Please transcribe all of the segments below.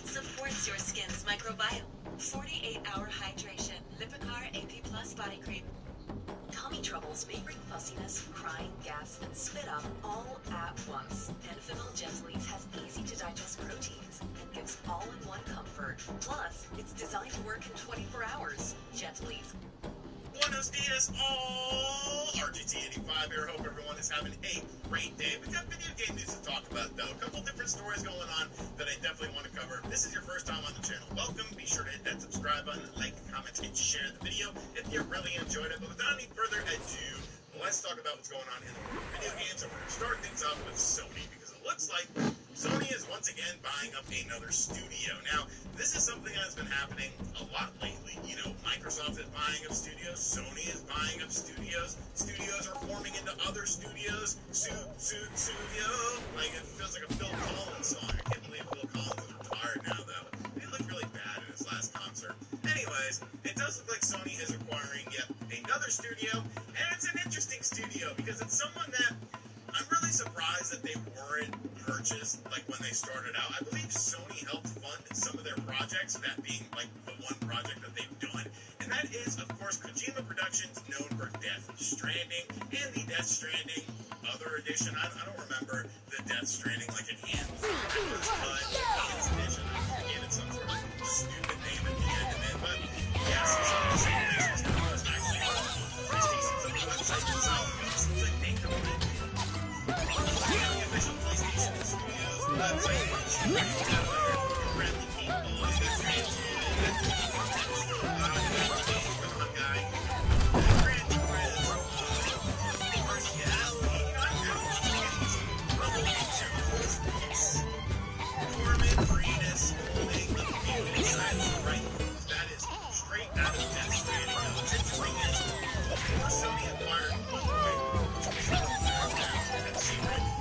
Supports your skin's microbiome. 48-hour hydration. Lipicar AP Plus body cream. Call me troubles may bring fussiness, crying, gas, and spit up all at once. Enfamil Gentlease has easy-to-digest proteins and gives all-in-one comfort. Plus, it's designed to work in 24 hours. Gentlease. Buenos dias, all! RGT85 here. Hope everyone is having a great day. We've got video game news to talk about, though. A couple different stories going on that I definitely want to cover. If this is your first time on the channel, welcome. Be sure to hit that subscribe button, like, comment, and share the video if you really enjoyed it. But without any further ado, let's talk about what's going on in the world of video games. And we're going to start things off with Sony, because it looks like Sony is once again buying up another studio. Now, this is something that's been happening a lot lately. You know, Microsoft is buying up studios. Sony is buying up studios. Studios are forming into other studios. Studio. Like, it feels like a Phil Collins song. I can't believe Phil Collins is retired now, though. He looked really bad in his last concert. Anyways, it does look like Sony is acquiring yet another studio. And it's an interesting studio because it's someone that I'm really surprised that they weren't purchased, like, when they started out. I believe Sony helped fund some of their projects, that being, like, the one project that they've done. And that is, of course, Kojima Productions, known for Death Stranding, and the Death Stranding other edition. I don't remember the Death Stranding, like, enhanced. It was enhanced edition. I gave it some sort of stupid name at the end of it. But, yeah, so some of the simulations that was actually on PlayStation's own website itself. It seems like they completely the official PlayStation Studios website, Bradley People, that is straight out of Death Stranding. Now, what's interesting is, before Sony acquired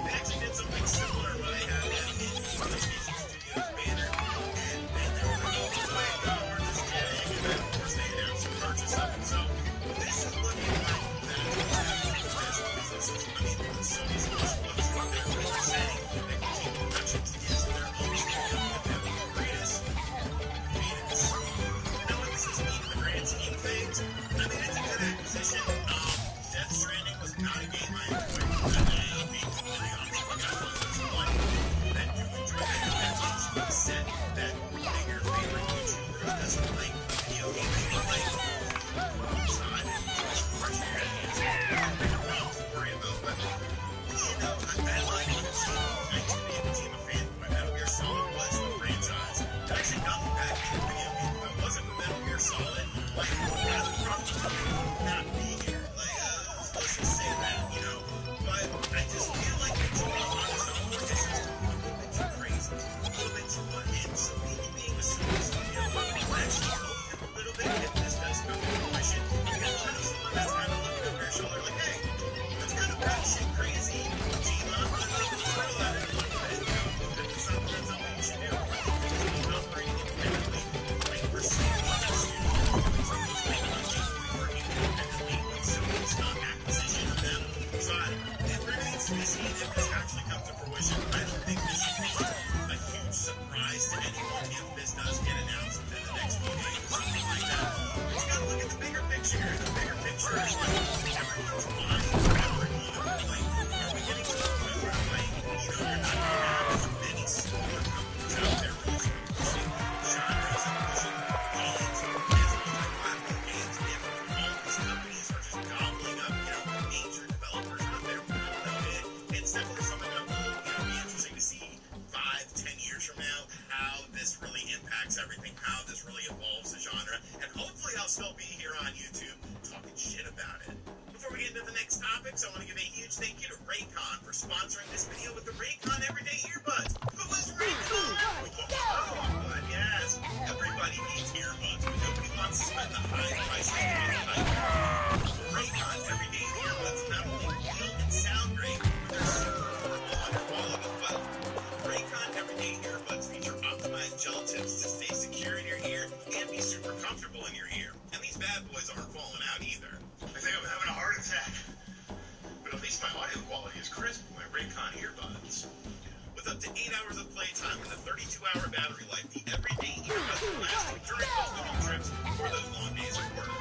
they actually did something similar where they had that in PlayStation Studios banner, and then they were like, oh, wait, no, we're just kidding, and then, of course, they announced the purchase of it. So, this is looking like that's what's happening with this, because this is, I mean, Sony's supposed to look through their really saying that Kojima Productions is their own studio, and they're the greatest Phoenix. You know what this is mean in the grand scheme of things? I mean, it's a good acquisition. Death Stranding was not a game I enjoyed. I'll be completely honest with you. I know there's a lot of people that do enjoy it. That makes me said that one of your favorite YouTubers doesn't like video games. You know, like, so I didn't enjoy the first games. Bigger problems to worry about. But, you know, I like what it's done. I used to be a Kojima fan. My Metal Gear Solid was the franchise. It actually got me back into video games. If it wasn't for Metal Gear Solid, like, I would probably not be here. Like, let's just say that, you know. But I just feel like it's on his own this is a little bit too crazy, a little bit too unhinged. So maybe being a super studio will actually help him a little bit if this does come to fruition. Because kind of someone that's kind of looking over your shoulder, like, hey, that's kind of batshit crazy, Kojima. Let's throw that in a little bit. You know, that's something you should do. Because he's operating independently, like we're seeing on that studio. It's like he's making a game working independently. So it's not acquisition of them. So it remains to be seen if this actually comes to fruition. I don't think this should be a huge surprise to anyone if this does get announced within the next few days or something like that. But you gotta look at the bigger picture here. The bigger picture is like everyone's buying forever, you know, like are we getting to the point where like, you know, you're not gonna have as many smaller companies out there pushing genres and pushing games as multi-platform games if all these companies are just gobbling up, you know, major developers out there. I don't know, it's definitely something that will, you know, be interesting to see 5-10 years from now how this really impacts everything, how this really evolves the genre, and hopefully I'll still be here on YouTube talking shit about it. Before we get into the next topics, I want to give a huge thank you to Raycon for sponsoring this video with the Raycon Everyday Earbuds. Who is Raycon? Oh, yes, everybody needs earbuds, but nobody wants to spend the high prices on the hype. Raycon Everyday Earbuds not only feel and sound great, but they're super affordable on quality as well. Raycon Everyday Earbuds feature optimized gel tips to stay secure in your ear and be super comfortable in your ear. And these bad boys aren't falling out either. I think I'm having a heart attack. But at least my audio quality is crisp with my Raycon earbuds. With up to 8 hours of playtime and a 32-hour battery life, the Everyday Earbuds will last you during those long trips or those long days at work.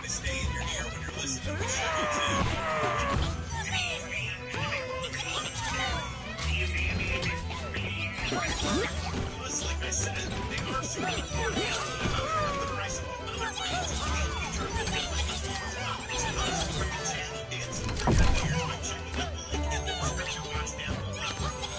They stay in your ear when you're listening to the show, too. Plus, like I said, they are super affordable. The price of other brands and feature a built-in microphone as well. To help support the channel and support your ears by checking out the link in the description box down below.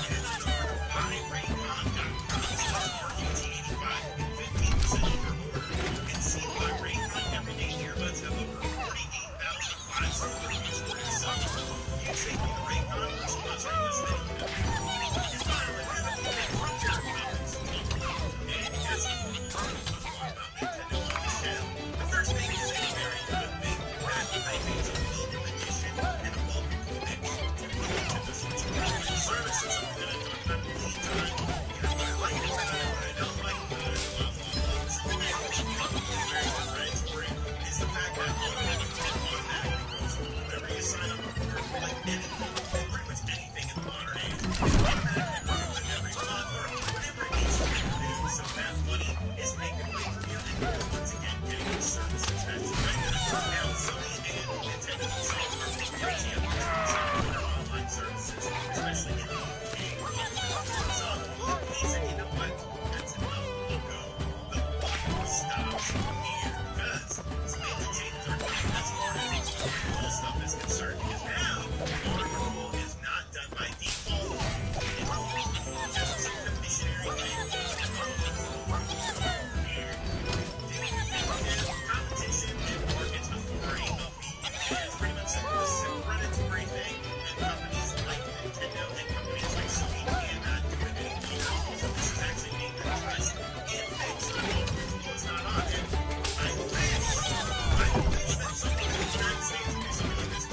Head on over to buyraycon.com/RUT85 and 15% off your order. And see why Raycon everyday earbuds have over 48,000 five-star reviews for yourself. Huge thank you to Raycon for sponsoring this video. And finally, we have a few frontier topics to talk about. And yes, we're going to talk a lot about Nintendo on this channel. The first thing is a very good thing that Rayman's a welcome addition and a welcome connection to the Nintendo Switch Online service. It's something that I talk about in the meantime. You know, what I like about it, what I don't like about it, blah, blah, blah. But something that I think is very differentiatory is the fact that automatically goes whenever you sign up for like anything, pretty much anything in the modern age. Automatically renew it every month or whenever it needs to be renewed, so that money is making way for you and you're once again getting the services that you render. Now, Sony and Nintendo themselves are guilty of their online services, especially in the UK. So, he said, you know what? That's enough. We'll go. The buck stops here because some major changes are coming as far as renewal stuff is concerned. Because now, auto renewal is not done by default. It's just some commissionary thing. Competition and market authority of the UK is pretty much a predatory thing, and companies like Nintendo and companies like Sony cannot do it anymore. So this is actually being addressed in fixed. It's not on it. I wish that someone in the United States would do something like this.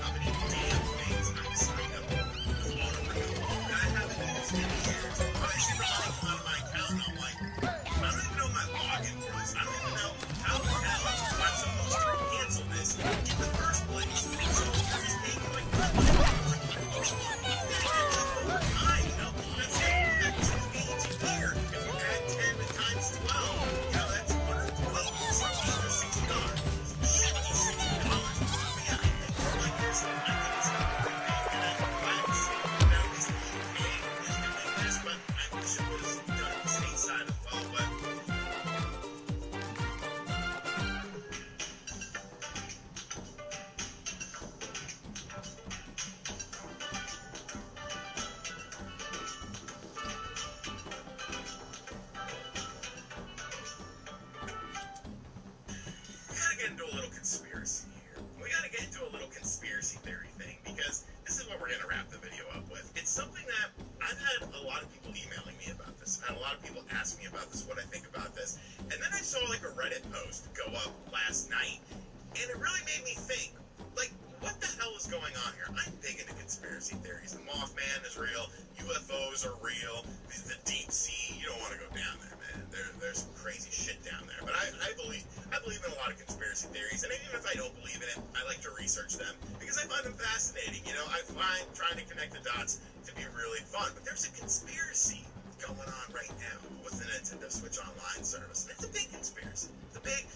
How many damn things I've signed up for with auto renewal that I haven't used in years. I see the money come out of my account, and I'm like, I don't even know my login for this. I don't even know how the hell I'm supposed to cancel this in the first place. So you're just taking like my money. Over time, you know, that's like 280 a year. If you add 10 times 12, you know, that's $160. Shit, $60. But yeah, I think like this. I think it's a great thing, and I'm glad to see that at least the UK is doing this, but I wish it was done stateside as well. But we gotta get into a little conspiracy theory thing, because this is what we're gonna wrap the video up with. It's something that I've had a lot of people emailing me about this. I've had a lot of people ask me about this, what I think about this. And then I saw like a Reddit post go up last night, and it really made me think, like, what the hell is going on here? I'm big into conspiracy theories. The Mothman is real, UFOs are real, the deep sea, you don't want to go down there, man. There's some crazy shit down there. But I believe in a lot of conspiracy theories, and even if I don't believe in it, I like to research them because I find them fascinating. You know, I find trying to connect the dots to be really fun. But there's a conspiracy going on right now with the Nintendo Switch Online service, and it's a big conspiracy. It's a big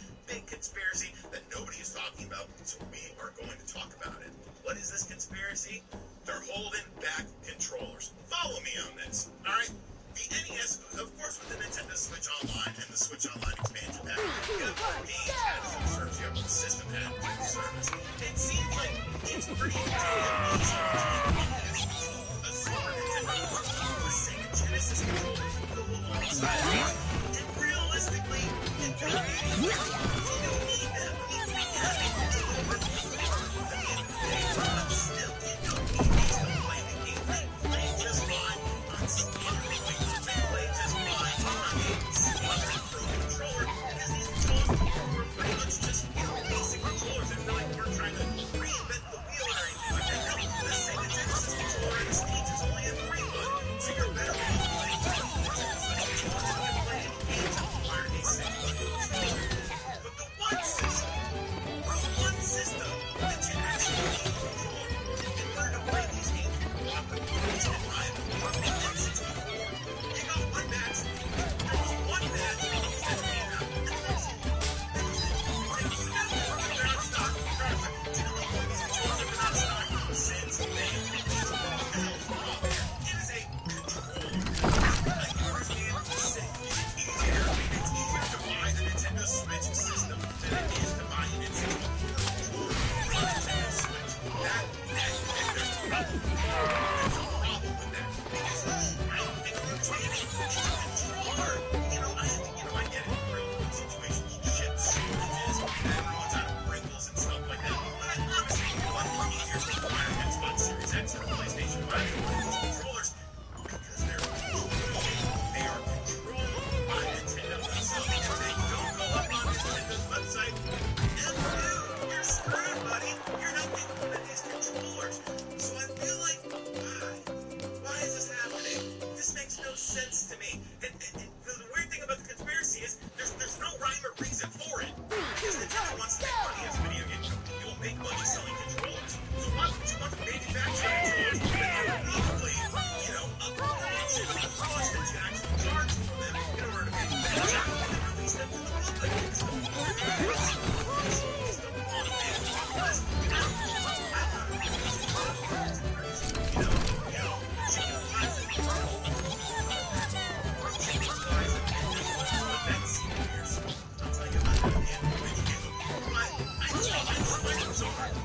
conspiracy that nobody is talking about, so we are going to talk about it. What is this conspiracy? They're holding back controllers. Follow me on this, all right? The NES, of course, with the Nintendo Switch Online and the Switch Online expansion pack, you have more games added to the service, you have more system added to the service. It seems like it's pretty damn easy to use a Super Nintendo or Sega Genesis controller to go alongside it. And realistically, in theory, you don't need them. You have to work at the end of the day, but still, you don't need these to play the game. They play just fine on standard points. They play just fine on a standard Pro controller, because these controllers were pretty much just, you know, basic controllers. It's not like we're trying to reinvent the wheel or anything like that. No, the Sega Genesis controller in States is only a free one, so you're better off playing the Nintendo Switch controller than playing games that require a Sega controller. But the one system screwed, buddy. You're not getting one of these controllers. So I feel like, why? Why is this happening? This makes no sense to me. And the weird thing about the conspiracy is there's no rhyme or reason for it. Because Nintendo wants to make money as a video game company. You will make money selling controllers. So why would you want to manufacture controllers that are probably, you know, a fraction of the cost that you actually charge for them in order to manufacture and then release them to the public? It's the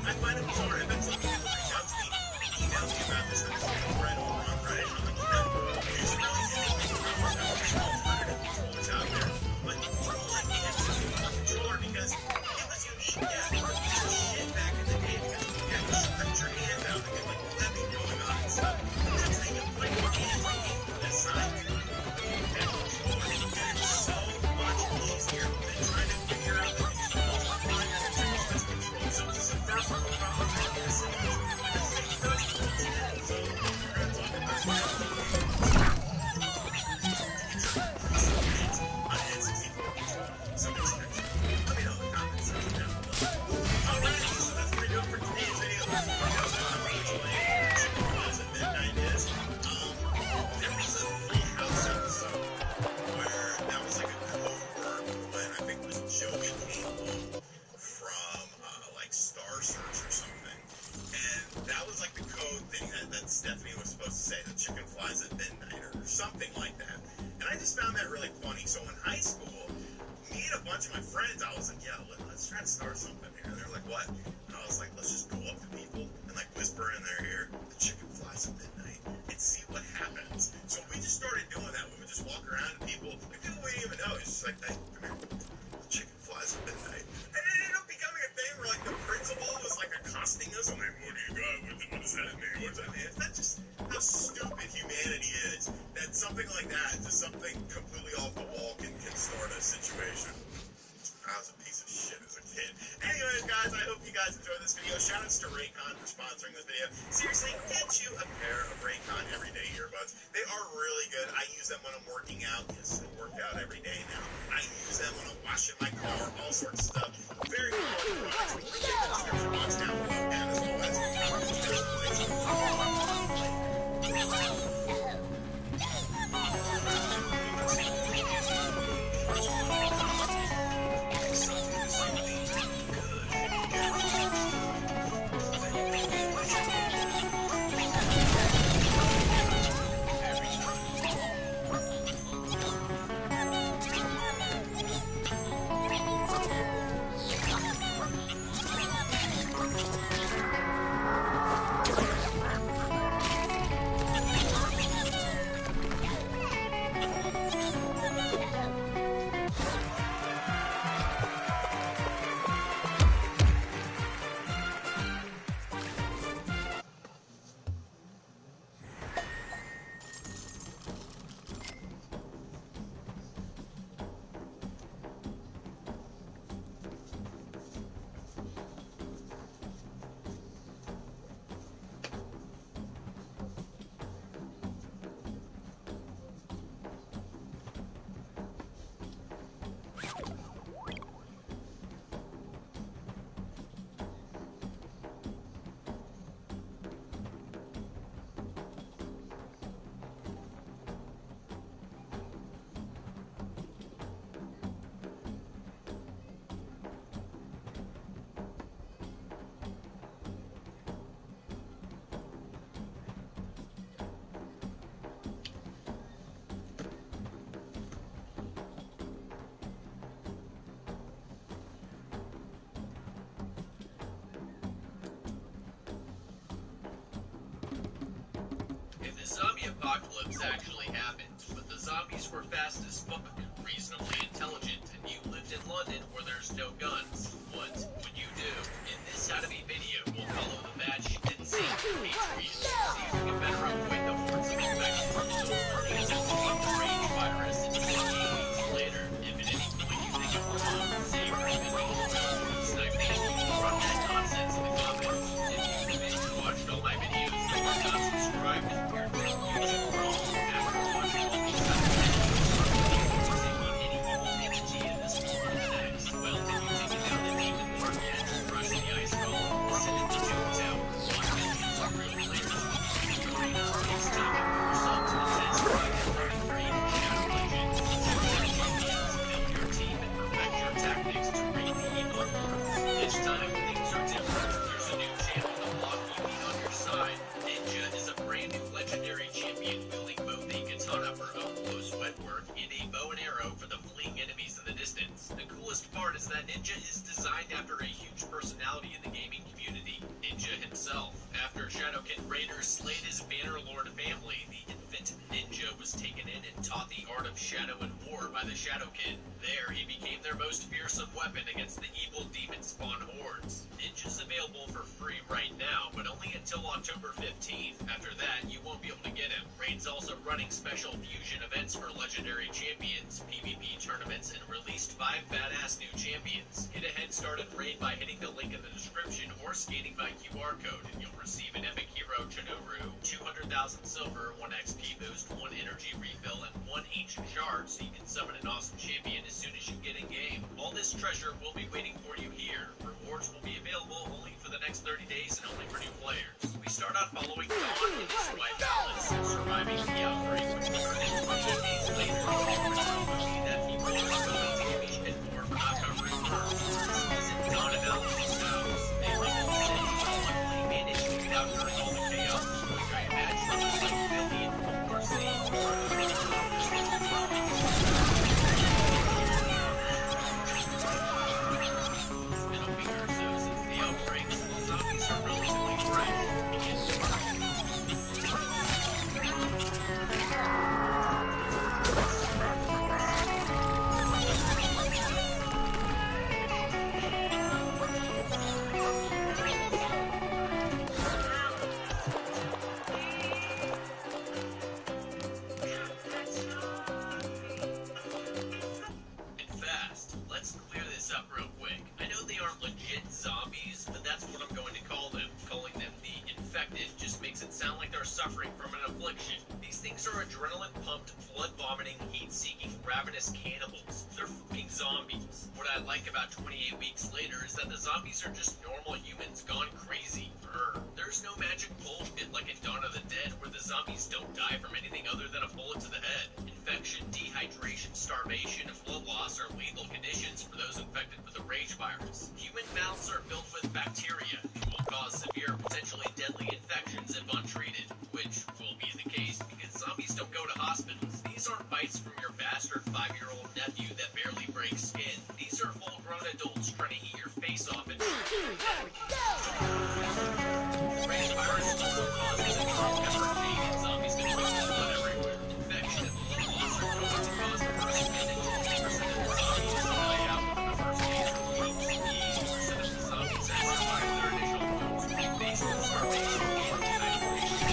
I find it bizarre. I've been some people reach out to me, email me about this, and this is a thread over on Reddit. I'm like, there's really anything alternative controllers out there. But people like me have to do a controller because it was unique. Yeah, it was shit back in the day because you had to stretch your hand out and get like webbing going on and stuff. That's how you put your hand making the sign to that controller. And it's so much easier than trying to figure out the controls on your control. So this is first of all, Stephanie was supposed to say the chicken flies at midnight or something like that. And I just found that really funny. So in high school, me and a bunch of my friends, I was like, yeah, let's try to start something here. And they're like, what? And I was like, let's just go up to people and like whisper in their ear, the chicken flies at midnight, and see what happens. So we just started doing that. We would just walk around to people, like people we didn't even know. It's just like, hey, come here. The chicken flies at midnight. And it ended up becoming a thing where like the principal was like accosting us. I'm like, what do you got? What does that mean? What does that mean? It's not just how stupid humanity is that something like that, just something completely off the wall can start a situation. I was a piece of shit as a kid. Anyways, guys, I hope you guys enjoyed this video. Shoutouts to Raycon for sponsoring this video. Seriously, get you a pair of Raycon everyday earbuds. They are really good. I use them when I'm working out. Yes, I work out every day now. I use them when I'm washing my car, all sorts of stuff. Very quality products. Link in the description box down below, and as always, zombie apocalypse actually happened, but the zombies were fast as fuck, reasonably intelligent, and you lived in London where there's no guns. What would you do? In this How to Beat video, we'll follow the bad shit and see Patriots, see if we can better avoid the hordes of infection from the learning to defeat the rage virus and 28 weeks later. If at any point you think of a bomb, save or even make a sniper, run that After Shadowkin raiders slayed his Bannerlord family, the infant ninja was taken in and taught the art of shadow and war by the Shadowkin. There, he became their most fearsome weapon against the evil demon spawn hordes. Ninja's available for free right now, but only until October 15th. After that, you won't be able to get him. Raid's also running special fusion events for legendary champions, PvP tournaments, and released 5 badass new champions. Get a head start in Raid by hitting the link in the description or scanning by QR code, and you'll receive an epic hero Chinoru, 200,000 silver, 1 XP boost, 1 energy refill, and 1 ancient shard, so you can summon an awesome champion as soon as you get in game. All this treasure will be waiting for you here. Rewards will be available only for the next 30 days and only for new players. We start out following Dawn and his wife Alice, surviving the outbreak, which occurred 28 days later. Movie that people are willing to give me shit for not covering first. This isn't Dawn and Alice's house. They live in the city, but luckily managed to get out during all the chaos, which I imagine was like Billy in World War C. It's been a week or so since the outbreak, so the zombies are relatively fresh. Let's clear this up real quick. I know they aren't legit zombies, but that's what I'm going to call them. Calling them the infected just makes it sound like they're suffering from an affliction. These things are adrenaline-pumped, blood-vomiting, heat-seeking, ravenous cannibals. They're fucking zombies. What I like about 28 weeks later is that the zombies are just normal humans gone crazy. There's no magic bullshit like in Dawn of the Dead where the zombies don't die from anything other than a bullet to the head. Infection, dehydration, starvation, and blood loss are lethal conditions for those infected with the rage virus. Human mouths are filled with bacteria and will cause severe, potentially deadly infections if untreated, which will be the case because zombies don't go to hospitals. These aren't bites from your bastard 5-year-old nephew that barely breaks skin. These are full-grown adults trying to eat your face off and rage virus also causes extreme hemorrhaging and zombies can poop blood everywhere. Infection and blood loss are going to cause the first 10 to 20% of the zombies to die out within the first days or weeks. 80% of the zombies that survive their initial wounds will be faced with starvation and dehydration.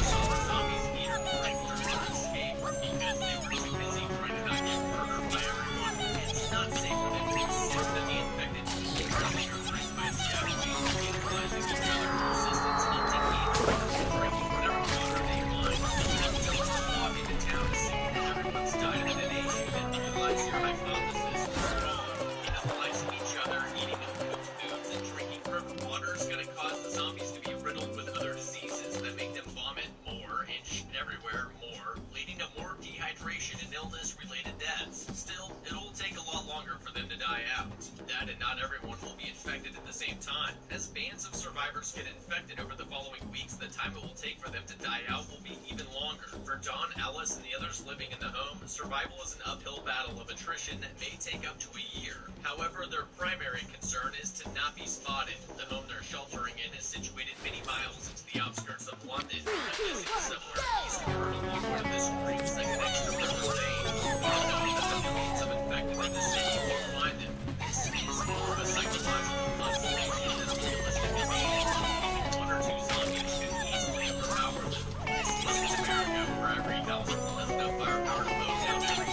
Some zombies eat or drink or escape because they were too busy trying to not get murdered by everyone. It's not safe for them to assume that the infected will eat or drink by scavenging, cannibalizing each other for assistance, hunting animals, and drinking whatever water they find. Don't just walk into town assuming that everyone's died of the nation and realize your hypothesis was wrong. Cannibalizing each other, eating uncooked foods, and drinking river water is going to cause the zombies to be riddled with other diseases that make them vomit more and shit everywhere more, leading to more dehydration and illness-related deaths. Still, it'll take a lot longer for them to die out. That and not everyone will be infected at the same time. As bands of survivors get infected over the following weeks, the time it will take for them to die out will be even longer. For Dawn, Alice, and the others living in the home, survival is an uphill battle of attrition that may take up to a year. However, their primary concern is to not be spotted. The home they're sheltering in is situated many miles into the outskirts of London, missing somewhere eastward along one of the streets that connects to River Thames. Far enough that the millions of infected in the city won't find them. This is more of a psychological constellation than a realistic invasion. Even 1 or 2 zombies could easily overpower them. This isn't America, where every household has enough firepower to mow down every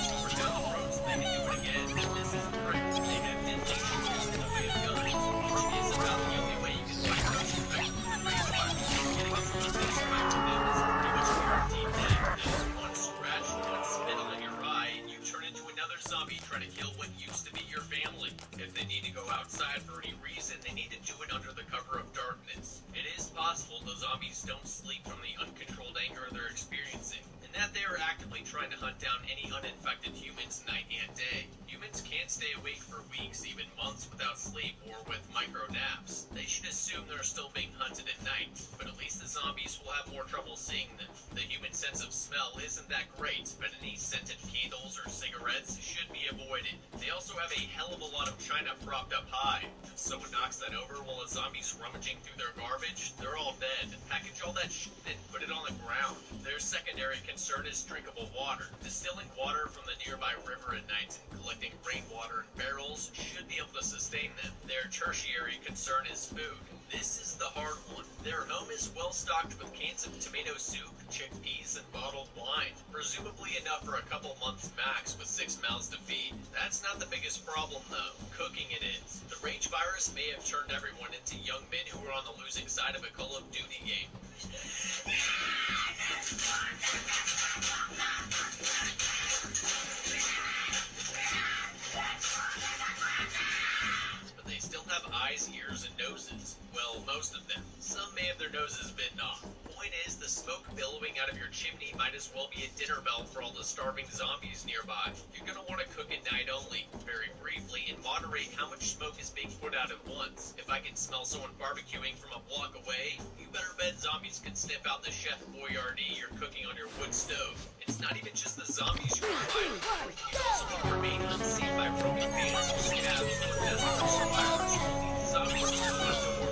super down the road so they can do it again. This is Britain. They have deadly shooters in the way of guns, which is about the only way you can fight those infected with the rage virus. Getting a full face fight with them is pretty much guaranteed death. Just one scratch, one spit on your eye, and you turn into another zombie trying to kill what used to be your family. If they need to go outside for any reason, they need to do it under the cover of darkness. It is possible the zombies don't sleep from the uncontrolled anger they're experiencing, and that they are actively trying to hunt down any uninfected humans night and day. Humans can't stay awake for weeks, even months without sleep or with micro naps. They should assume they're still being hunted at night, but at least the zombies will have more trouble seeing them. The human sense of smell isn't that great, but any scented candles or cigarettes should be avoided. They also have a hell of a lot of china propped up high. If someone knocks that over while a zombie's rummaging through their garbage, they're all dead. Package all that shit and put it on the ground. Their secondary concern is drinkable water. Distilling water from the nearby river at night and collecting rainwater in barrels should be able to sustain them. Their tertiary concern is food. This is the hard one. Their home is well stocked with cans of tomato soup, chickpeas, and bottled wine. Presumably enough for a couple months max with 6 mouths to feed. That's not the biggest problem though. Cooking it is. The rage virus may have turned everyone into young men who are on the losing side of a Call of Duty game. But they still have eyes, ears, and noses. Well, most of them. Some may have their noses bitten off. Point is, the smoke billowing out of your chimney might as well be a dinner bell for all the starving zombies nearby. You're gonna want to cook at night only, very briefly, and moderate how much smoke is being put out at once. If I can smell someone barbecuing from a block away, you better bet zombies can sniff out the Chef Boyardee you're cooking on your wood stove. It's not even just the zombies you're fighting. You also want to remain unseen by roving bands of scabs or desperate survivors who will lead the zombies to the door.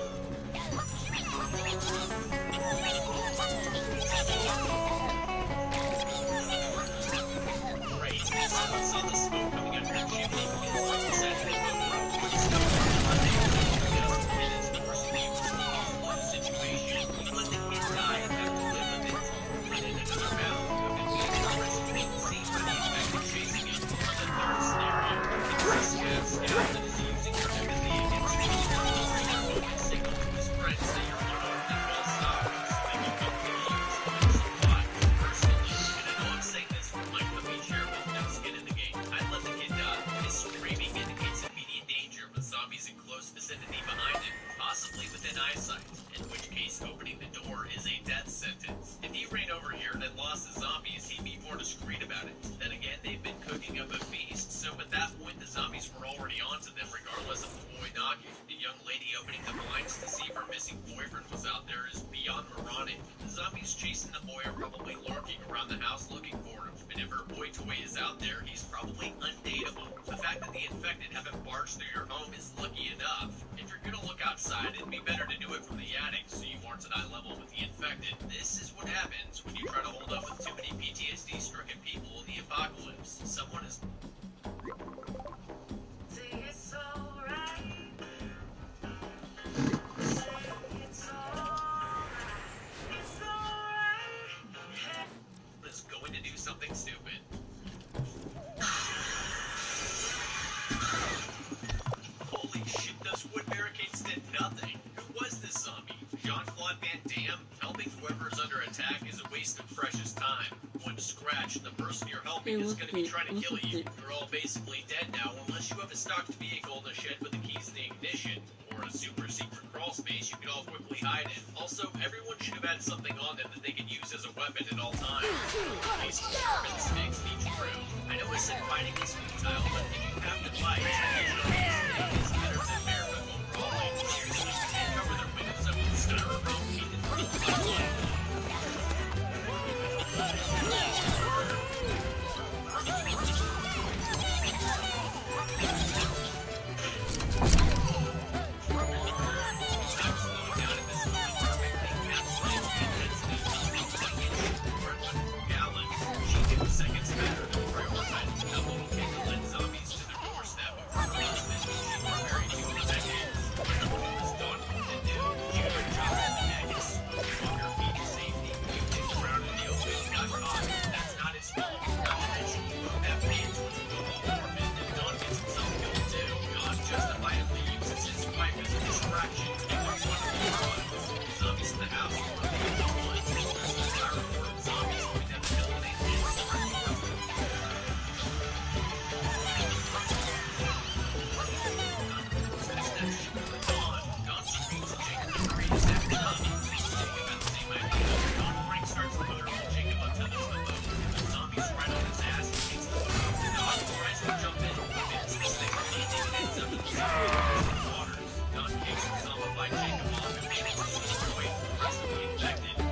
Great. Someone saw the smoke coming out of your chimney and decided to go for a wood stove. And it's the person you lose the situation. You let the kid die and have to live with it. Put it in another mouth. Seen by the infected chasing him. Or the third scenario. It's a scab that is using your empathy against you. Their open signal to his friends that you're armed and well stocked. They can come to you with supply. Personally, and I know I'm saying this from my puppy chair with no skin in the game, I'd let the kid die. His screaming indicates immediate danger with zombies in close vicinity behind him, possibly within eyesight, in which case opening the door is a death sentence. If he ran over here and had lost the zombies, he'd be more discreet about it. Then again, they've been cooking up a feast, so at that point the zombies were already onto them regardless of the boy knocking. The young lady opening the blinds to see if her missing boyfriend was out there is beyond moronic. The zombies chasing the boy are probably lurking around the house looking for him, and if her boy toy is out there, he's probably undateable. The fact that the infected haven't barged through your home is lucky enough. If you're gonna look outside, it'd be better to do it from the attic so you aren't at eye level with the infected. This is what happens when you try to hold up with too many PTSD-stricken people in the apocalypse. Someone is... is going to do something stupid. Holy shit, those wood barricades did nothing. Who was this zombie? Jean-Claude Van Damme? Helping whoever's under attack is a waste of precious time. One scratch and the person you're helping is going to be trying to kill you. You're all basically dead now unless you have a stocked vehicle in the shed with the keys to the ignition, or a super secret crawl space you can all quickly hide in. Also, everyone should have had something on them that they could use as a weapon at all times. Basically, carbon sticks in each room. I know I said fighting is futile, but if you have to fight, it's better than barefoot overalling. Seriously, you can't cover their windows up with styrofoam painted from the seconds better than prioritizing a little kid to let zombies to their doorstep over constant very few in the decades. What number one is done and do. Shoot your job in the neck and swoop on your feet to safety. You dig around in the open, got caught. That's not his fault. Not to mention you moved that man to a mobile apartment and Don gets himself killed too. Don justifiably uses his wife as a distraction to get what one of these runs. Zombies in the house are one of the other ones. There's a report of zombies going down the building. Starts the motor while Jacob untethers the boat. The zombies right on his ass and takes the boat. Don tries to jump in, advances this thing landing and ends up in the waters. Don kicks and zombified Jacob off and manages to destroy the rest of the infected.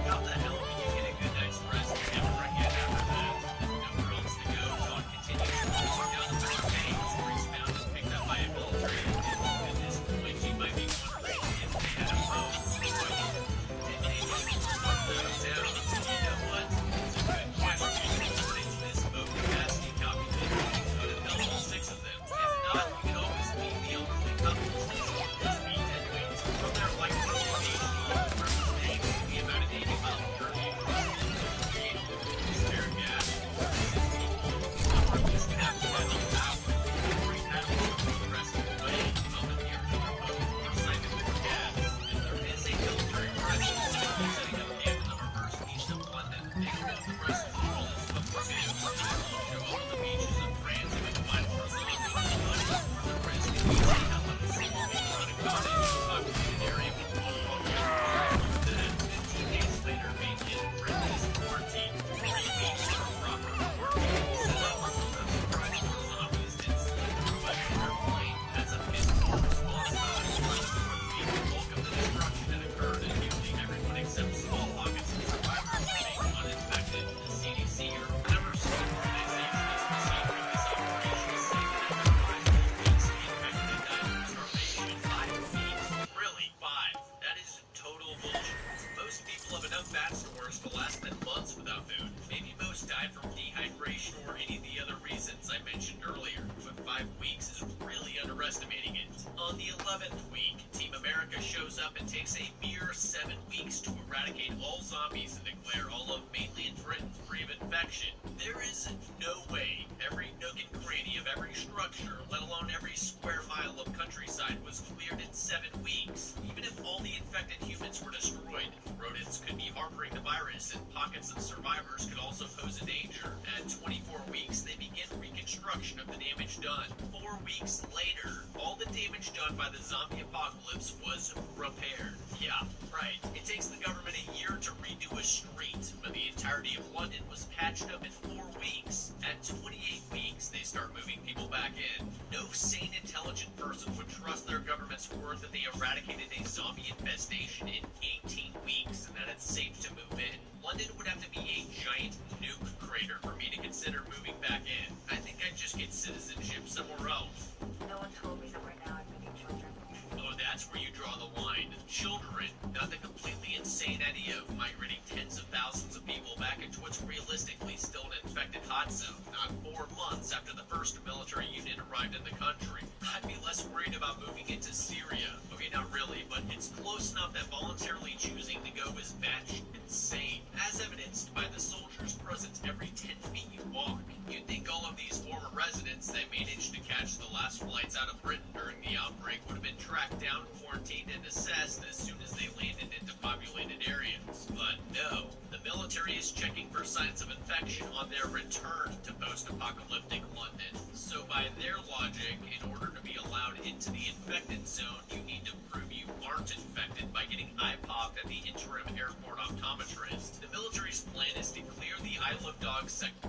overestimating it. On the 11th week, Team America shows up and takes a mere 7 weeks to eradicate all zombies and declare all of mainland Britain free of infection. There is no way every nook and cranny of every structure, let alone every square mile of countryside, was cleared in 7 weeks. Even if all the infected humans were destroyed, rodents could be harboring the virus and pockets of survivors could also pose a danger. At 24 weeks, they begin reconstruction of the damage done. 4 weeks later, all the damage done by the zombie apocalypse was repaired. Yeah, right. It takes the government a year to redo a street, but the entirety of London was patched up in 4 weeks. At 28 weeks, they start moving people back in. No sane, intelligent person would trust their government's word that they eradicated a zombie infestation in 18 weeks and that it's safe to move in. London would have to be a giant nuke crater for me to consider moving back in. I think I'd just get citizenship somewhere else. No one told me that we're now admitting children. Oh, that's where you draw the line. Children, not the completely insane idea of migrating tens of thousands of people back into what's realistically still an infected hot zone, not 4 months after the first military unit arrived in the country. I'd be less worried about moving into Syria. Okay, not really, but it's close enough that voluntarily choosing to go is batshit insane, as evidenced by the soldiers present every 10 feet you walk. You'd think all of these former residents that managed to catch the last flights out of Britain during the outbreak would have been tracked down, quarantined, and assessed as soon as they landed into populated areas. But no, the military is checking for signs of infection on their return to post-apocalyptic London. So by their logic, in order to be allowed into the infected zone, you need to prove you aren't infected by getting eye-popped at the interim airport optometrist. The military's plan is to clear the Isle of Dogs sector.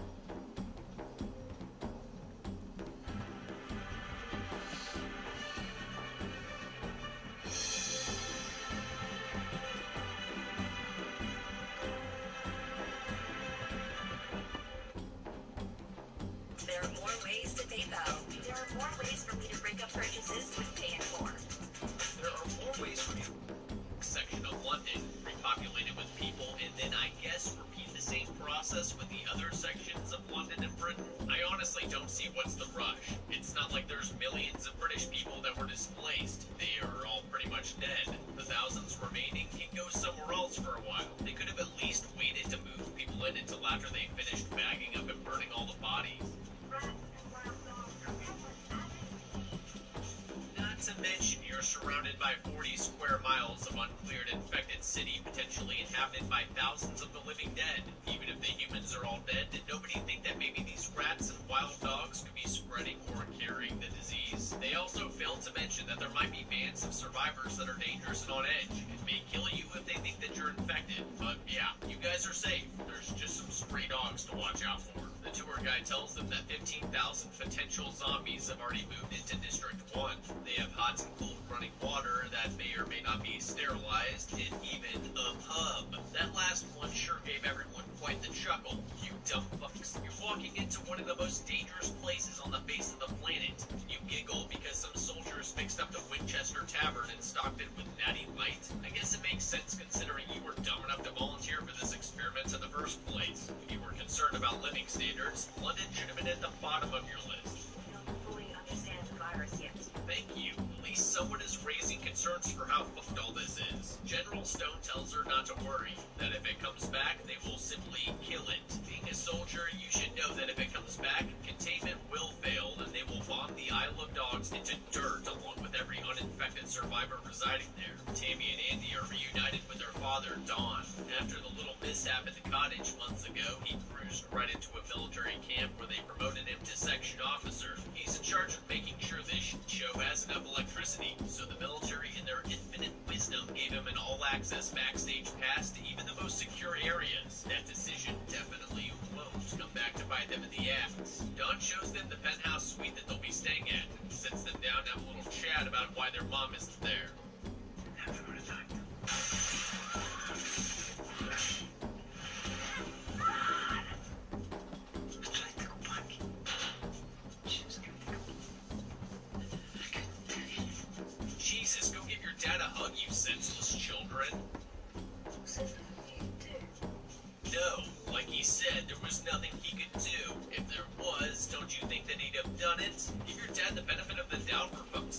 There are more ways to PayPal. There are more ways for me to break up purchases with Pay in 4. There are more ways for you section of London, repopulated with people, and then I guess repeat the same process with the other sections of London and Britain. I honestly don't see what's the rush. It's not like there's millions of British people that were displaced. They are all pretty much dead. The thousands remaining can go somewhere else for a while. They could have at least waited to move people in until after they finished bagging up and burning all the bodies. Not to mention you're surrounded by 40 square miles of uncleared infected city, potentially inhabited by thousands of the living dead. Even if the humans are all dead, did nobody think that maybe these rats and wild dogs could be spreading or carrying the disease? They also failed to mention that there might be bands of survivors that are dangerous and on edge, and may kill you if they think that you're infected. But yeah, you guys are safe. There's just some stray dogs to watch out for. The tour guide tells them that 15,000 potential zombies have already moved into District 1. They have hot and cold running water that may or may not be sterilized, and even a pub. That last one sure gave everyone quite the chuckle. You dumb fucks. You're walking into one of the most dangerous places on the face of the planet. You giggle because some soldiers fixed up the Winchester Tavern and stocked it with Natty Light. I guess it makes sense considering you were dumb enough to volunteer for this experiment in the first place. If you were concerned about living standards, London should have been at the bottom of your list. We don't fully understand the virus yet. Thank you. At least someone is raising concerns for how fucked all this is. General Stone tells her not to worry, that if it comes back, they will simply kill it. Being a soldier, you should know that if it comes back, containment will fail, and they will bomb the Isle of Dogs into dirt along with every uninfected survivor residing there. Tammy and Andy are reunited with their father, Don. After the little mishap at the cottage months ago, he cruised right into a military camp where they promoted him to section officer. He's in charge of making sure this show has enough electricity, so the military in their infinite wisdom gave him an all-access backstage pass to even the most secure areas. That decision definitely won't come back to bite them in the ass. Don shows them the penthouse suite that they'll be staying at, and sits them down to have a little chat about why their mom isn't there. Have a good time. Jesus, go give your dad a hug, you senseless children. No, like he said, there was nothing he could do. If there was, don't you think that he'd have done it? Give your dad the benefit of the doubt for fucking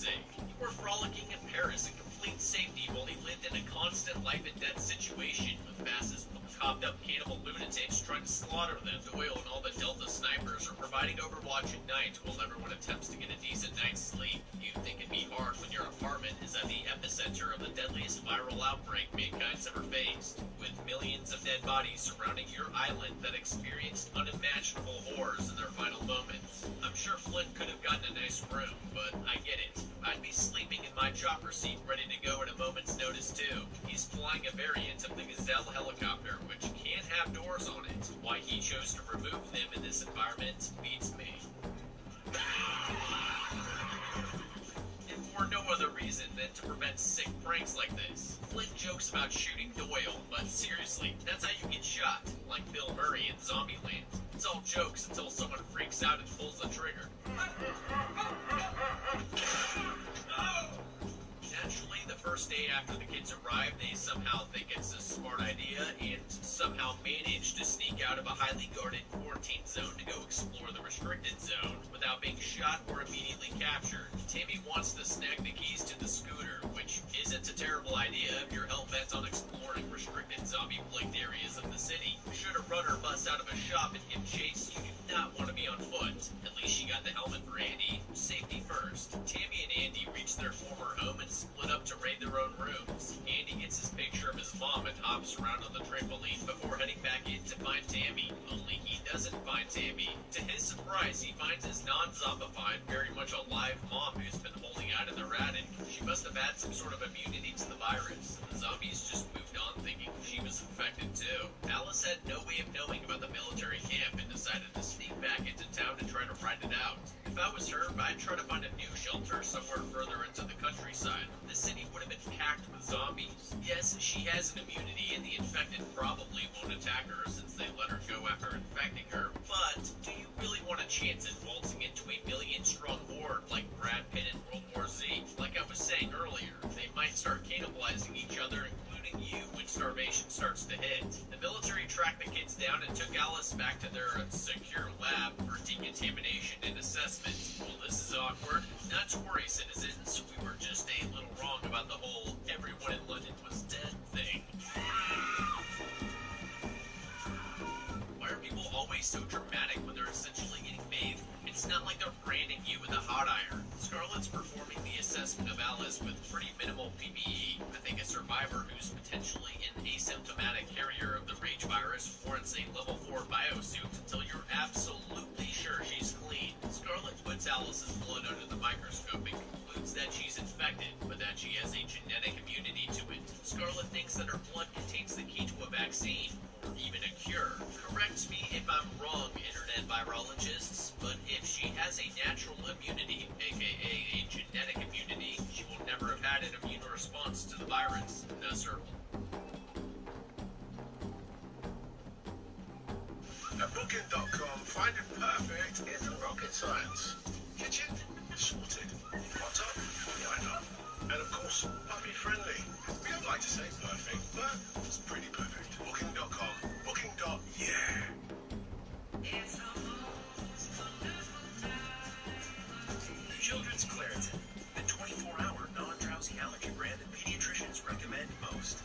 frolicking in Paris in complete safety while he lived in a constant life-and-death situation with masses of copped-up cannibal lunatics trying to slaughter them. Doyle and all the Delta snipers are providing overwatch at night while everyone attempts to get a decent night's sleep. You'd think it'd be hard when your apartment is at the epicenter of the deadliest viral outbreak mankind's ever faced, with millions of dead bodies surrounding your island that experienced unimaginable horrors in their final moments. I'm sure Flint could have gotten a nice room, but I get it. I'd be sleeping in my chopper seat ready to go at a moment's notice too. He's flying a variant of the Gazelle helicopter, which can't have doors on it. Why he chose to remove them in this environment beats me. If for no other reason than to prevent sick pranks like this. Flint jokes about shooting Doyle, but seriously, that's how you get shot, like Bill Murray in Zombieland. It's all jokes until someone freaks out and pulls the trigger. Naturally, the first day after the kids arrive, they somehow think it's a smart idea and somehow manage to sneak out of a highly guarded quarantine zone to go explore the restricted zone without being shot or immediately captured. Tammy wants to snag the keys to the scooter, which isn't a terrible idea if you're hell-bent on exploring restricted zombie-plagued areas of the city. Should a runner bust out of a shop and give chase, you do not want to be on foot. At least she got the helmet for Andy. Safety first. Tammy and Andy reach their former home and split up to raid their own rooms. Andy gets his picture of his mom and hops around on the trampoline before heading back in to find Tammy. Only he doesn't find Tammy. To his surprise, he finds his non-zombified, very much alive mom who's been holding out in their attic. She must have had some sort of immunity to the virus. The zombies just moved on thinking she was infected too. Alice had no way of knowing about the military camp and decided to sneak back into town to try to ride it out. If I was her, I'd try to find a new shelter somewhere further into the countryside. The city would have been packed with zombies. Yes, she has an immunity and the infected probably won't attack her since they let her go after infecting her, but do you really want a chance at waltzing into a million-strong horde like Brad Pitt in World War Z? Like I was saying earlier, they might start cannibalizing each other, including you, when starvation starts to hit. The military tracked the kids down and took Alice back to their secure lab for decontamination and assessment. Well, this is awkward. Not to worry, citizens. We were just a little wrong about the whole everyone in London was dead thing. Why are people always so dramatic when they're essentially getting bathed? It's not like they're branding you with a hot iron. Scarlett's performing the assessment of Alice with pretty minimal PPE. I think a survivor who's potentially an asymptomatic carrier of the rage virus warrants a level 4 biosuit until you're absolutely sure she's clean. Scarlett puts Alice's blood under the microscope and concludes that she's infected, but that she has a genetic immunity to it. Scarlett thinks that her blood contains the key to a vaccine, or even a cure. Correct me if I'm wrong, internet virologists, but if she has a natural immunity, aka a genetic immunity, she will never have had an immune response to the virus. No, sir. At Booking.com, finding perfect isn't rocket science. Kitchen? Sorted. Hot tub? Why not? And of course, puppy friendly. We don't like to say perfect, but it's pretty perfect. Booking.com. Booking.yeah. Children's Claritin, the 24-hour non-drowsy allergy brand that pediatricians recommend most.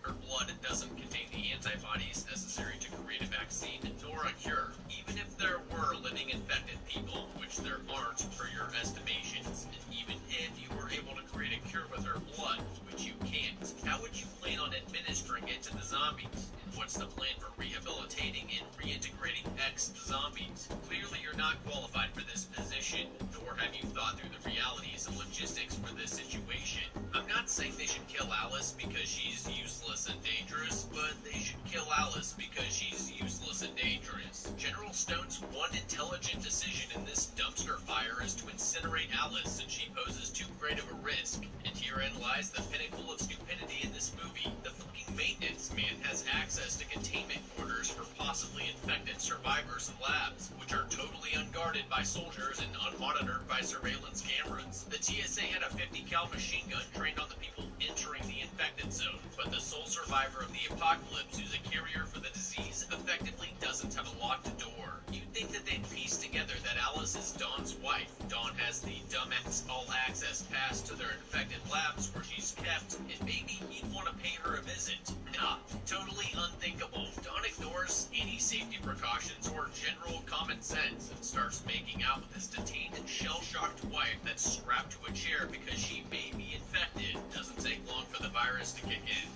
Her blood doesn't contain the antibodies necessary to create a vaccine nor a cure. Even if there were living infected people, which there aren't per your estimations, and even if you were able to create a cure with her blood, which you can't, how would you plan on administering it to the zombies? And what's the plan for rehabilitating and reintegrating ex-zombies? Clearly you're not qualified for this position, nor have you thought through the realities and logistics for this situation. I'm not saying they should kill Alice because she's useless and dangerous, but they should kill Alice because she's useless and dangerous. General Stone's one intelligent decision in this dumpster fire is to incinerate Alice since she poses too great of a risk. And herein lies the pinnacle of stupidity in this movie. The fucking maintenance man has access to containment quarters for possibly infected survivors and labs, which are totally unguarded by soldiers and unmonitored by surveillance cameras. The TSA had a 50 cal machine gun trained on the people entering the infected zone, but the sole survivor of the apocalypse who's a carrier for the disease effectively doesn't have a locked door. You'd think that they'd piece together that Alice is Dawn's wife wife. Dawn has the dumbass all-access pass to their infected labs where she's kept, and maybe he'd want to pay her a visit. Nah, totally unthinkable. Dawn ignores any safety precautions or general common sense and starts making out with his detained and shell-shocked wife that's strapped to a chair because she may be infected. Doesn't take long for the virus to kick in.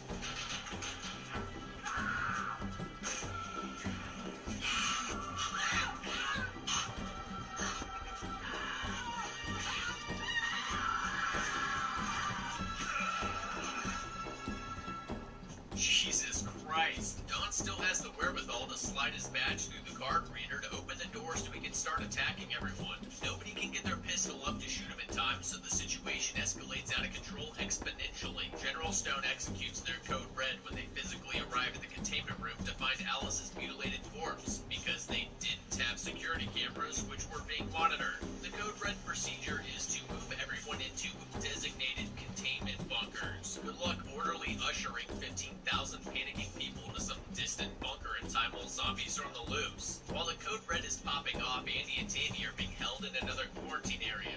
Jesus Christ. Don still has the wherewithal to slide his badge through the card reader to open the doors so he can start attacking everyone. Nobody can get their pistol up to shoot him in time, so the situation escalates out of control exponentially. General Stone executes their code red when they physically arrive at the containment room to find Alice's mutilated corpse, because they didn't have security cameras which were being monitored. The code red procedure is to move everyone into designated containment bunkers. Good luck orderly ushering 15,000 panicking people into some distant bunker in time while zombies are on the loose. While the code red is popping off, Andy and Tammy are being held in another quarantine area.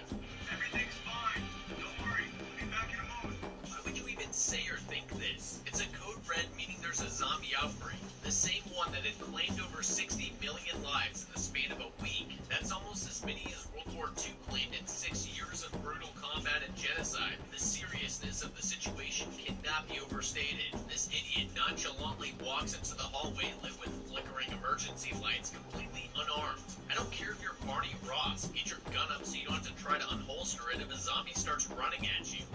Everything's fine. Don't worry. We'll be back in a moment. Why would you even say or think this? It's a code red, meaning there's a zombie outbreak. The same one that had claimed over 60 million lives in the span of a week. That's almost as many as World War II claimed in 6 years of brutal combat and genocide. The seriousness of the situation cannot be overstated. This idiot nonchalantly walks into the hallway lit with flickering emergency lights, completely unarmed. I don't care if you're Barney Ross. Get your gun up so you don't have to try to unholster it if a zombie starts running at you.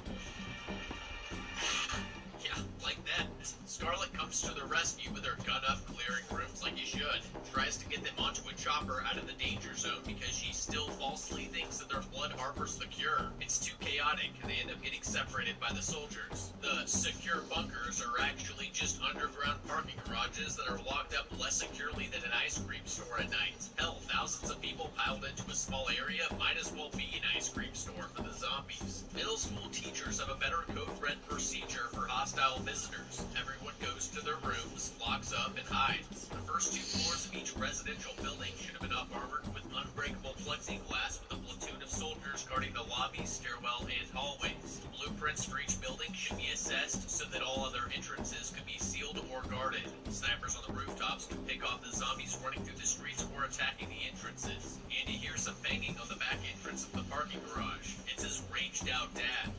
Yeah, like that. Scarlet comes to the rescue with her gun up, clearing rooms like you should. Tries to get them onto a chopper out of the danger zone because she still falsely thinks that their blood harbors the cure. It's too chaotic, and they end up getting separated by the soldiers. The secure bunkers are actually just underground parking garages that are locked up less securely than an ice cream store at night. Hell, thousands of people piled into a small area might as well be an ice cream store for the zombies. Middle school teachers have a better code red procedure for hostile visitors. Everyone goes to their rooms, locks up, and hides. The first 2 floors of each residential building should have been up-armored with unbreakable plexiglass with a platoon of soldiers guarding the lobbies, stairwell, and hallways. Blueprints for each building should be assessed so that all other entrances could be sealed or guarded. Snipers on the rooftops can pick off the zombies running through the streets or attacking the entrances. Andy hears some banging on the back entrance of the parking garage. It's his raged-out dad.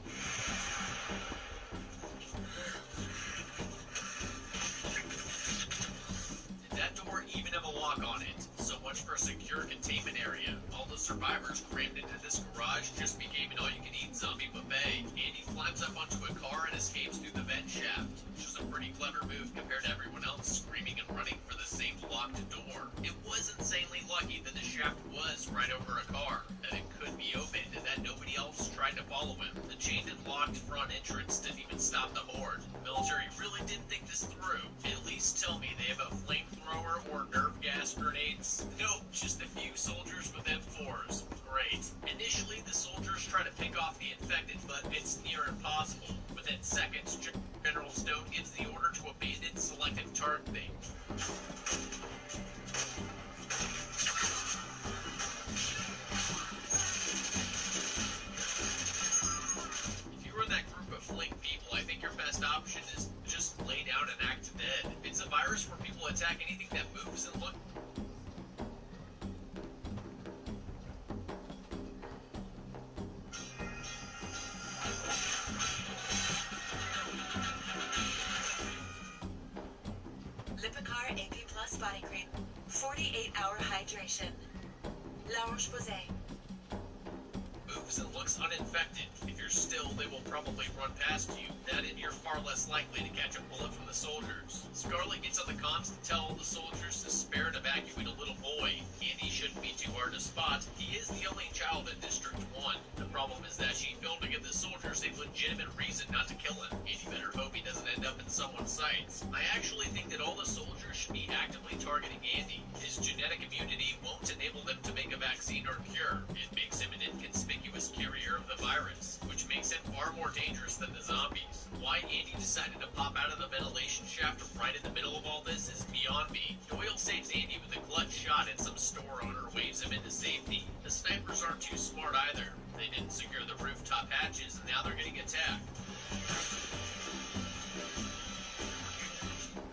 That door even have a lock on it. So much for a secure containment area. All the survivors crammed into this garage just became an all-you-can-eat zombie buffet. Andy climbs up onto a car and escapes through the vent shaft, which is a pretty clever move compared to everyone else screaming and running for the same locked door. It was insanely lucky that the shaft was right over a car, that it could be opened, and that nobody else tried to follow him. The chained and locked front entrance didn't even stop the horde. The military really didn't think this through. At least tell me they have a flamethrower or nerve gas grenades? Nope, just a few soldiers with M4s. Great. Initially, the soldiers try to pick off the infected, but it's near impossible. Within seconds, General Stone gives the order to abandon selective targeting. If you were in that group of fleeing people, I think your best option is just lay down and act dead. It's a virus where people attack anything that moves and look. Lipicar AP Plus Body Cream. 48-hour hydration. La Roche-Posay. Moves and looks uninfected. If you're still, they will probably run past you. That and you're far less likely to catch a bullet from the soldiers. Scarlet gets on the comms to tell all the soldiers to spare and evacuate a little boy. Andy shouldn't be too hard to spot. He is the only child in District 1. The problem is that she failed to give the soldiers a legitimate reason not to kill him. Andy better hope he doesn't end up in someone's sights. I actually think that all the soldiers should be actively targeting Andy. His genetic immunity won't enable them to make a vaccine or cure. It makes him an inconspicuous carrier of the virus, which makes him far more dangerous than the zombies. Why Andy decided to pop out of the ventilation shaft right in the middle of all this is beyond me. Doyle saves Andy with a clutch shot shot and some store owner waves him into safety. The snipers aren't too smart either. They didn't secure the rooftop hatches, and now they're getting attacked.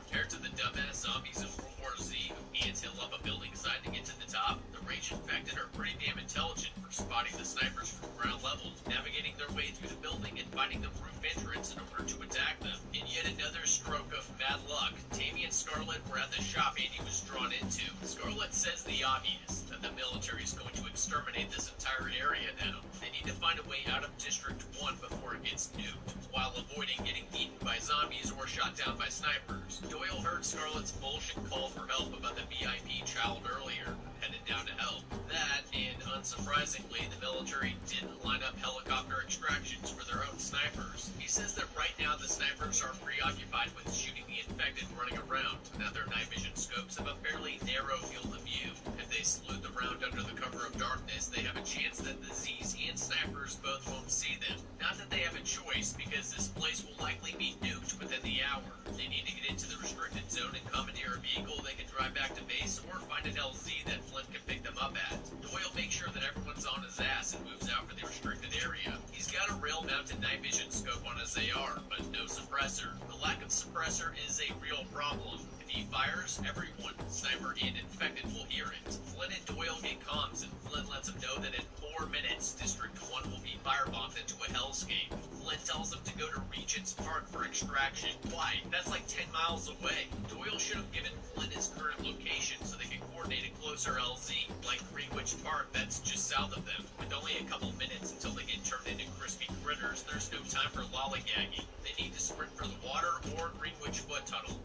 Compared to the dumbass zombies in World War Z who ant hill up a building side to get to the top, the rage infected are pretty damn intelligent for spotting the snipers from ground level, navigating their way through the building and finding the roof entrance in order to attack them. In yet another stroke of bad luck, Tammy and Scarlet were at the shop Andy was drawn into. Scarlet says the obvious, that the military is going to exterminate this entire area now. They need to find a way out of District 1 before it gets nuked, while avoiding getting eaten by zombies or shot down by snipers. Doyle heard Scarlet's bullshit call for help about the VIP child earlier, headed down to help. That, and unsurprisingly, the military didn't line up helicopter extractions for their own snipers. He says that right now the snipers are preoccupied with shooting the infected running around. Now their night vision scopes have a fairly narrow field of view. If they sleuth around under the cover of darkness, they have a chance that the Z's and snipers both won't see them. Not that they have a choice, because this place will likely be nuked within the hour. They need to get into the restricted zone and commandeer a vehicle they can drive back to base, or find an LZ that Flint can pick them up at. Doyle makes sure that everyone's on his ass and moves out for the restricted area. He's got a rail-mounted night vision scope on his AR, but no suppressor. The lack of suppressor is a real problem. If he fires, everyone, sniper and infected, will hear it. Flint and Doyle get comms, and Flint lets him know that in 4 minutes, District 1 will be firebombed into a hellscape. Flint tells him to go to Regent's Park for extraction. Why? That's like 10 miles away. Doyle should have given Flint his current location so they could coordinate a closer LZ, like Greenwich Park that's just south of them. With only a couple minutes until they get turned into crispy critters, there's no time for lollygagging. They need to sprint for the water or Greenwich Foot Tunnel.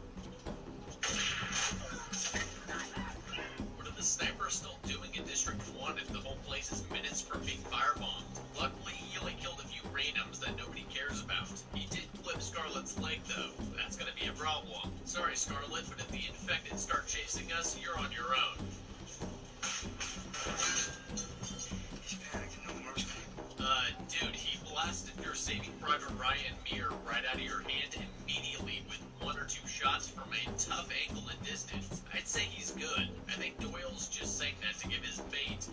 What are the snipers still doing in District 1 if the whole place is minutes from being firebombed? Luckily, he only killed a few randoms that nobody cares about. He did clip Scarlet's leg, though. That's gonna be a problem. Sorry, Scarlet, but if the infected start chasing us, you're on your own. He's panicking, no more. Dude, he blasted your Saving Private Ryan mirror right out of your hand immediately with 1 or 2 shots from a tough angle and distance. I'd say he's good. I think Doyle's just saying that to give his bait,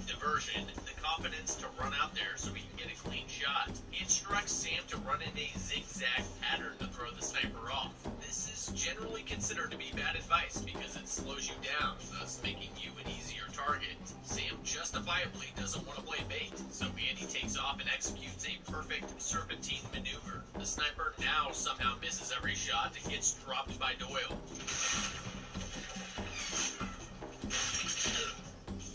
diversion, the confidence to run out there so he can get a clean shot. He instructs Sam to run in a zigzag pattern to throw the sniper off. This is generally considered to be bad advice because it slows you down, thus making you an easier target. Sam justifiably doesn't want to play bait, so Andy takes off and executes a perfect serpentine maneuver. The sniper now somehow misses every shot and gets dropped by Doyle.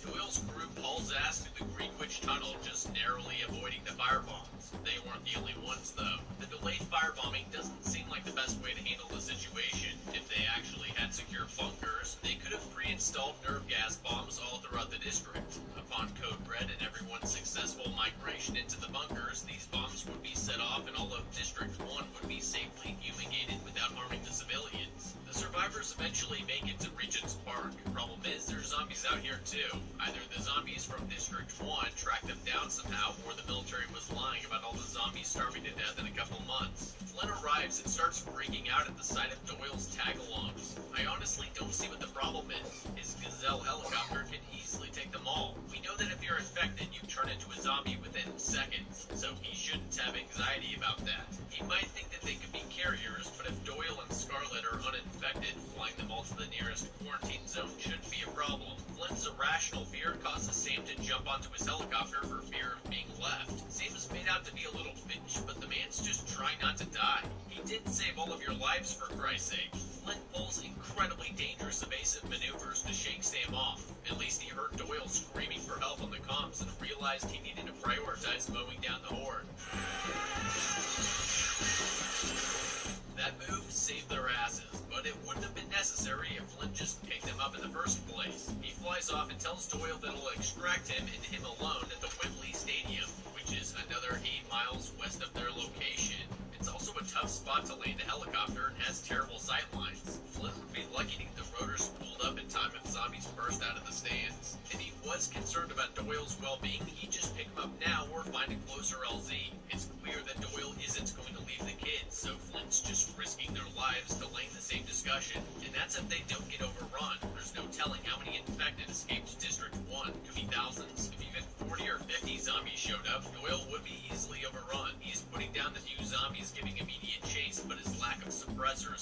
Doyle's group hauls ass to the Greenwich Tunnel, just narrowly avoiding the firebombs. They weren't the only ones, though. The delayed firebombing doesn't seem like the best way to handle the situation. If they actually had secure bunkers, they could have pre-installed nerve gas bombs all throughout the district. Upon code red and everyone's successful migration into the bunkers, these bombs would be set off and all of District 1 would be safely fumigated without harming the civilians. The survivors eventually make it to Regent's Park. Problem is, there's zombies out here too. Either the zombies from District 1 tracked them down somehow, or the military was lying about all the zombies starving to death in a couple months. Flint arrives and starts freaking out at the sight of Doyle's tag-alongs. I honestly don't see what the problem is. His Gazelle helicopter can easily take them all. We know that if you're infected, you turn into a zombie within seconds, so he shouldn't have anxiety about that. He might think that they could be carriers, but if Doyle and Scarlet are uninfected, flying them all to the nearest quarantine zone shouldn't be a problem. Flint's irrational fear causes Sam to jump onto his helicopter for fear of being left. Sam is made out to be a little bitch, but the man's just trying not to die. He did save all of your lives, for Christ's sake. Flint pulls incredibly dangerous evasive maneuvers to shake Sam off. At least he heard Doyle screaming for help on the comms and realized he needed to prioritize mowing down the horde. That move saved their asses, but it wouldn't have been necessary if Flint just picked him up in the first place. He flies off and tells Doyle that he'll extract him and him alone at the Wembley Stadium, which is another 8 miles west of their location. It's also a tough spot to land a helicopter and has terrible sight lines. Flint would be lucky to get the rotors spooled up in time if zombies burst out of the stands. If he was concerned about Doyle's well-being, he'd just pick him up now or find a closer LZ. It's clear that Doyle isn't going to leave the kids, so Flint's just risking their lives delaying the same discussion. And that's if they don't get overrun. There's no telling how many infected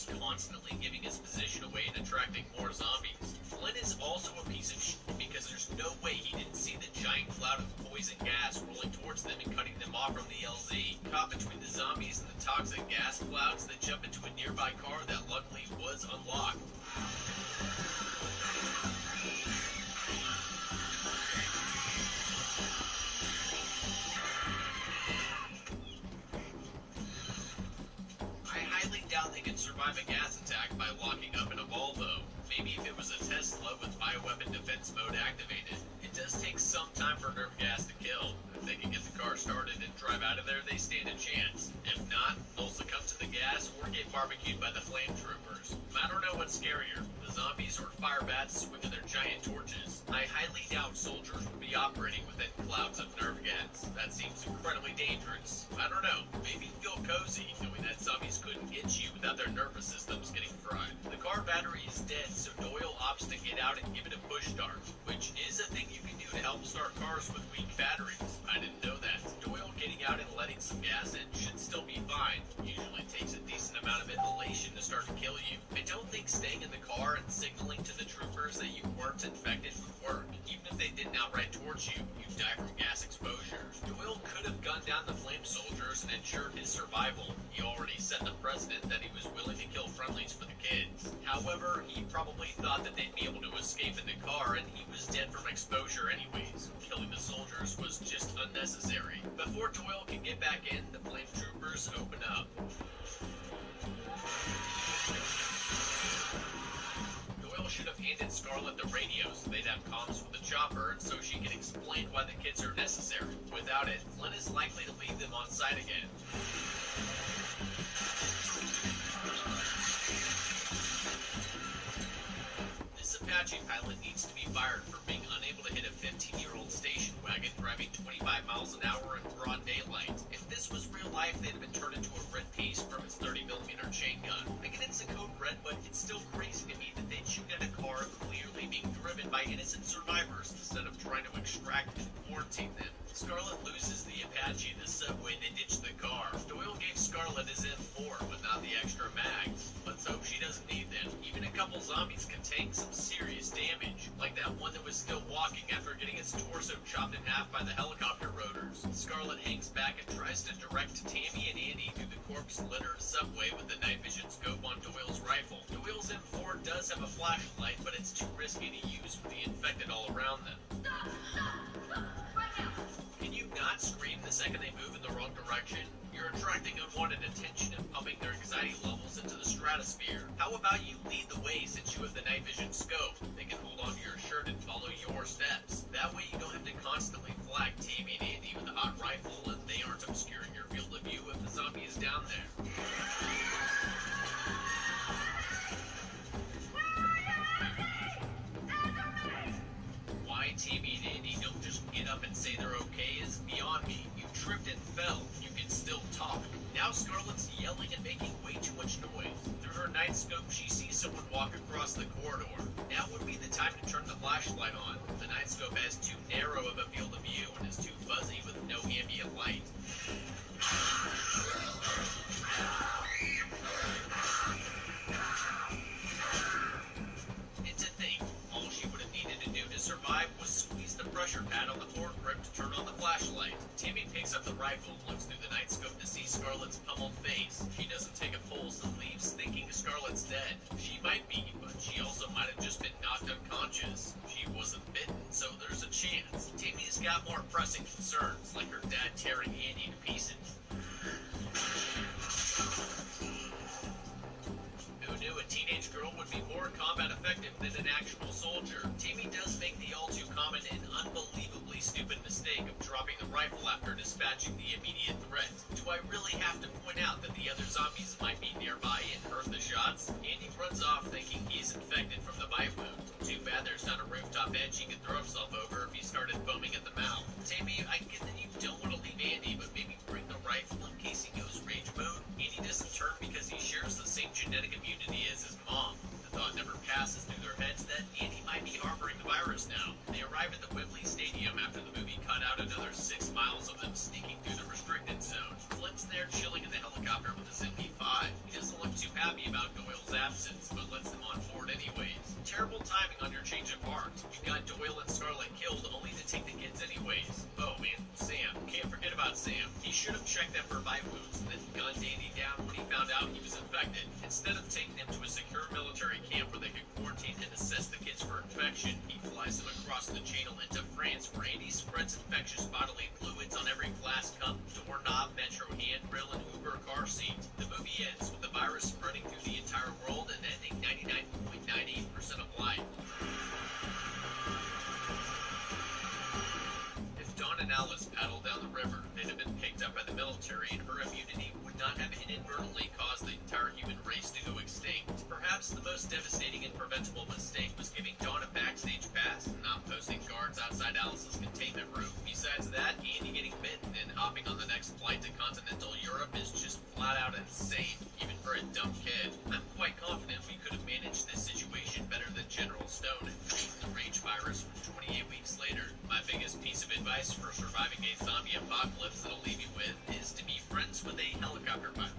just constantly giving his position away and attracting more zombies. Flynn is also a piece of shit because there's no way he didn't see the giant cloud of poison gas rolling towards them and cutting them off from the LZ. Caught between the zombies and the toxic gas clouds, they jump into a nearby car that luckily was unlocked. I highly doubt they could survive a gas attack by locking up in a Volvo. Maybe if it was a Tesla with bioweapon defense mode activated. It does take some time for nerve gas to kill. If they can get the car started and drive out of there, they stand a chance. If not, they'll succumb to the gas or get barbecued by the flame troopers. I don't know what's scarier, the zombies or fire bats swinging their giant torches. I highly doubt soldiers would be operating within clouds of nerve gas. That seems incredibly dangerous. I don't know, maybe feel cozy knowing that zombies couldn't get you without their nervous systems getting fried. The car battery is dead, so Doyle opts to get out and give it a push start, which is a thing you can do to help start cars with weak batteries. I didn't know that. Doyle getting out and letting some gas in should still be fine. Usually takes a decent amount of inhalation to start to kill you. I don't think staying in the car and signaling to the troopers that you weren't infected would work. Even if they didn't outright torch you, you'd die from gas exposure. Doyle could have gunned down the flame soldiers and ensured his survival. He already set the precedent that he was willing to kill friendlies for the kids. However, he probably thought that they'd be able to escape in the car and he was dead from exposure anyways. Killing the soldiers was just unnecessary. Before Doyle can get back in, the flame troopers open up. Doyle should have handed Scarlet the radio so they'd have comms with the chopper and so she can explain why the kids are necessary. Without it, Flynn is likely to leave them on site again. This Apache pilot needs to be fired for being unable to hit a 15-year-old station wagon driving 25 miles an hour in broad daylight. If this was real life, they'd have been turned into a red piece from its 30mm chain gun. I get it's a code red, but it's still crazy to me that they'd shoot at a car clearly being driven by innocent survivors instead of trying to extract and quarantine them. Scarlet loses the Apache in the subway and they ditch the car. Doyle gave Scarlet his M4, but not the extra mags. Let's hope she doesn't need them. Even a couple zombies can take some serious damage, like that one that was still walking after getting its torso chopped in half by the helicopter rotors. Scarlet hangs back and tries to direct Tammy and Andy through the corpse-littered subway with the night vision scope on Doyle's rifle. Doyle's M4 does have a flashlight, but it's too risky to use with the infected all around them. Can you not scream the second they move in the wrong direction? You're attracting unwanted attention and pumping their anxiety levels into the stratosphere. How about you lead the way since you have the night vision scope? They can hold onto your shirt and follow your steps. That way you don't have to constantly flag Tammy and Andy with a hot rifle and they aren't obscuring your field of view if the zombie is down there. Why Tammy and Andy don't just get up and say they're okay is beyond me. You tripped and fell. You can still talk. Now Scarlet's yelling and making way too much noise. Through her night scope, she sees someone walk across the corridor. Now would be the time to turn the flashlight on. The night scope has too narrow of a field of view and is too fuzzy with no ambient light. It's a thing. All she would have needed to do to survive was squeeze the pressure pad on the floor grip to turn on the flashlight. Tammy picks up the rifle and looks through the night scope to see Scarlet's pummeled face. She doesn't take a pulse and leaves thinking Scarlet's dead. She might be, but she also might have just been knocked unconscious. She wasn't bitten, so there's a chance. Tammy's got more pressing concerns, like her dad tearing Andy to pieces. Who knew a teenage girl would be more combat effective than an actual soldier? Tammy does make the all too common and unbelievably stupid mistake of dropping the rifle after dispatching the immediate threat. Do I really have to point out that the other zombies might be nearby and heard the shots? Andy runs off thinking he's infected from the bite wound. Too bad there's not a rooftop edge he could throw himself over if he started foaming at the mouth. Tammy, I get that you don't want to leave Andy, but maybe bring the rifle in case he goes rage mode. Andy doesn't turn because he shares the same genetic immunity as his mom. The thought never passes through their heads that Andy might be harboring the virus now. They arrive at the Wembley Stadium after the movie cut out another 6 miles of them sneaking through the restricted zone. Flynn's there chilling in the helicopter with his MP5. He doesn't look too happy about Doyle's absence, but lets them on board anyways. Terrible timing on your change of heart. You got Doyle and Scarlet killed only to take the kids anyways. Oh man, Sam. Can't forget about Sam. He should have checked them for bite wounds and then gunned Andy down when he found out he was infected. Instead of taking them to a secure military camp where they could quarantine and assess the kids for infection, he flies them across the channel into France where Andy spreads infectious bodily fluids on every glass cup, doorknob, metro handrail, and Uber car seat. The movie ends with the virus spreading through the entire world and ending 99.98% of life. If Dawn and Alice paddled down the river, they'd have been picked up by the military, and her immunity would not have inadvertently caused the entire human race to go extinct. Perhaps the most devastating and preventable mistake was giving Dawn a backstage pass and not posting guards outside Alice's containment room. Besides that, Andy getting bitten and hopping on the next flight to continental Europe is just flat out insane, even for a dumb kid. I'm quite confident we could have managed this situation better than General Stone and beaten the rage virus from 28 weeks later. My biggest piece of advice for surviving a zombie apocalypse that I'll leave you with is to be friends with a helicopter pilot.